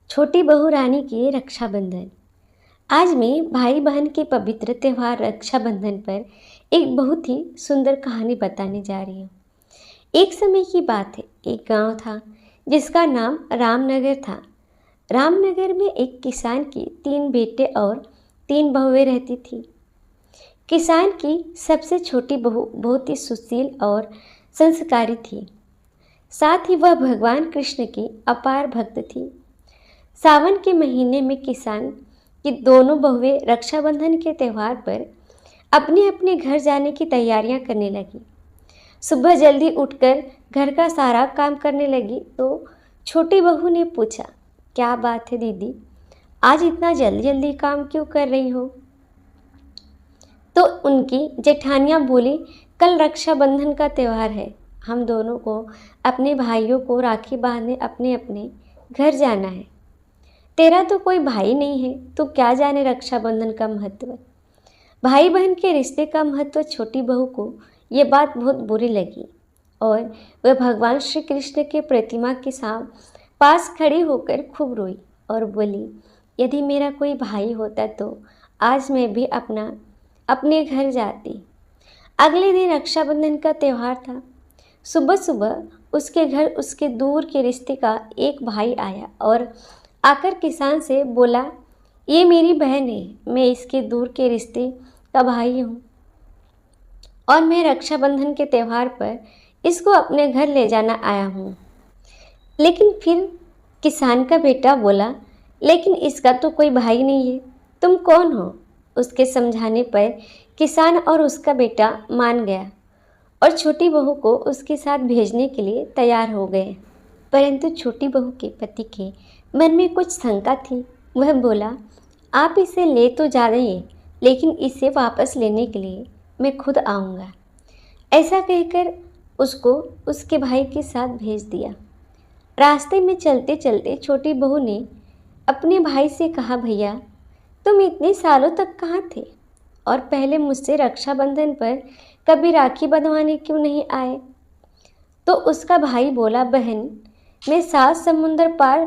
छोटी बहू रानी की रक्षाबंधन। आज मैं भाई बहन के पवित्र त्यौहार रक्षाबंधन पर एक बहुत ही सुंदर कहानी बताने जा रही हूँ। एक समय की बात है, एक गांव था जिसका नाम रामनगर था। रामनगर में एक किसान की 3 बेटे और 3 बहुएं रहती थी। किसान की सबसे छोटी बहू बहुत ही सुशील और संस्कारी थी। साथ ही वह भगवान कृष्ण की अपार भक्त थी। सावन के महीने में किसान की दोनों बहुएं रक्षाबंधन के त्यौहार पर अपने अपने घर जाने की तैयारियां करने लगी। सुबह जल्दी उठकर घर का सारा काम करने लगी तो छोटी बहू ने पूछा, क्या बात है दीदी, आज इतना जल्दी जल्दी काम क्यों कर रही हो? तो उनकी जेठानियां बोली, कल रक्षाबंधन का त्यौहार है, हम दोनों को अपने भाइयों को राखी बांधने अपने अपने घर जाना है। तेरा तो कोई भाई नहीं है, तो क्या जाने रक्षाबंधन का महत्व। भाई बहन के रिश्ते का महत्व छोटी बहू को ये बात बहुत बुरी लगी और वह भगवान श्री कृष्ण के प्रतिमा के पास खड़ी होकर खूब रोई और बोली, यदि मेरा कोई भाई होता तो आज मैं भी अपने घर जाती। अगले दिन रक्षाबंधन का त्यौहार था। सुबह सुबह उसके घर उसके दूर के रिश्ते का एक भाई आया और आकर किसान से बोला, ये मेरी बहन है, मैं इसके दूर के रिश्ते का भाई हूँ और मैं रक्षाबंधन के त्यौहार पर इसको अपने घर ले जाना आया हूँ। लेकिन फिर किसान का बेटा बोला, लेकिन इसका तो कोई भाई नहीं है, तुम कौन हो? उसके समझाने पर किसान और उसका बेटा मान गया और छोटी बहू को उसके साथ भेजने के लिए तैयार हो गए। परंतु छोटी बहू के पति के मन में कुछ शंका थी। वह बोला, आप इसे ले तो जा रही हैं, लेकिन इसे वापस लेने के लिए मैं खुद आऊँगा। ऐसा कहकर उसको उसके भाई के साथ भेज दिया। रास्ते में चलते चलते छोटी बहू ने अपने भाई से कहा, भैया तुम इतने सालों तक कहाँ थे और पहले मुझसे रक्षाबंधन पर कभी राखी बंधवाने क्यों नहीं आए? तो उसका भाई बोला, बहन मैं 7 समुंदर पार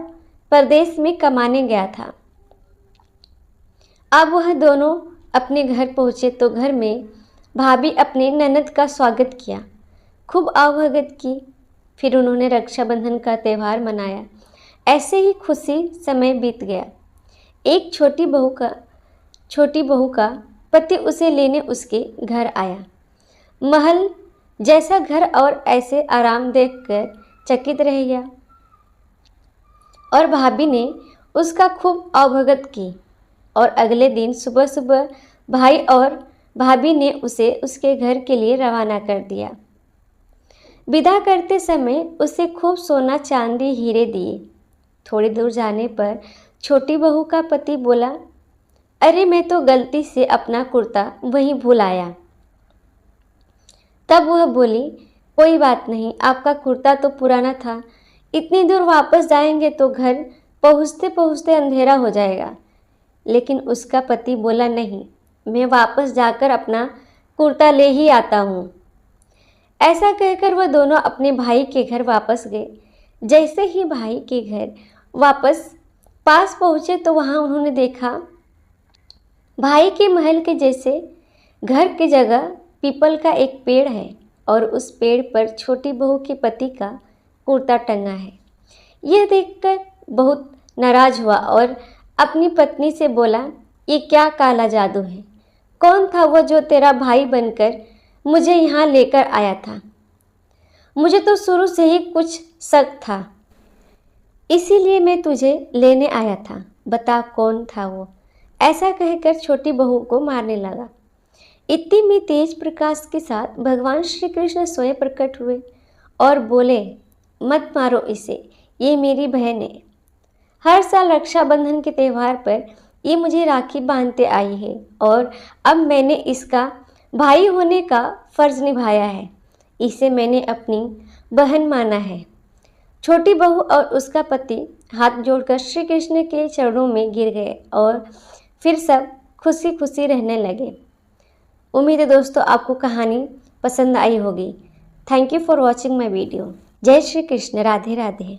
परदेश में कमाने गया था। अब वह दोनों अपने घर पहुँचे तो घर में भाभी अपने ननद का स्वागत किया, खूब आवभगत की। फिर उन्होंने रक्षाबंधन का त्यौहार मनाया। ऐसे ही खुशी समय बीत गया। एक छोटी बहू का पति उसे लेने उसके घर आया। महल जैसा घर और ऐसे आराम देखकर चकित रह गया और भाभी ने उसका खूब अवभगत की और अगले दिन सुबह सुबह भाई और भाभी ने उसे उसके घर के लिए रवाना कर दिया। विदा करते समय उसे खूब सोना चांदी हीरे दिए। थोड़ी दूर जाने पर छोटी बहू का पति बोला, अरे मैं तो गलती से अपना कुर्ता वहीं भूल आया। तब वह बोली, कोई बात नहीं, आपका कुर्ता तो पुराना था, इतनी दूर वापस जाएंगे तो घर पहुँचते पहुँचते अंधेरा हो जाएगा। लेकिन उसका पति बोला, नहीं, मैं वापस जाकर अपना कुर्ता ले ही आता हूँ। ऐसा कहकर वह दोनों अपने भाई के घर वापस गए। जैसे ही भाई के घर वापस पास पहुँचे तो वहाँ उन्होंने देखा भाई के महल के जैसे घर की जगह पीपल का एक पेड़ है और उस पेड़ पर छोटी बहू के पति का कुर्ता टंगा है। यह देखकर बहुत नाराज हुआ और अपनी पत्नी से बोला, ये क्या काला जादू है? कौन था वो जो तेरा भाई बनकर मुझे यहाँ लेकर आया था? मुझे तो शुरू से ही कुछ शक था, इसीलिए मैं तुझे लेने आया था, बता कौन था वो? ऐसा कहकर छोटी बहू को मारने लगा। इतने में तेज प्रकाश के साथ भगवान श्री कृष्ण स्वयं प्रकट हुए और बोले, मत मारो इसे, ये मेरी बहन है। हर साल रक्षाबंधन के त्यौहार पर ये मुझे राखी बांधते आई है और अब मैंने इसका भाई होने का फर्ज निभाया है। इसे मैंने अपनी बहन माना है। छोटी बहू और उसका पति हाथ जोड़कर श्री कृष्ण के चरणों में गिर गए और फिर सब खुशी खुशी रहने लगे। उम्मीद है दोस्तों आपको कहानी पसंद आई होगी। Thank you for watching my video. जय श्री कृष्ण। राधे राधे।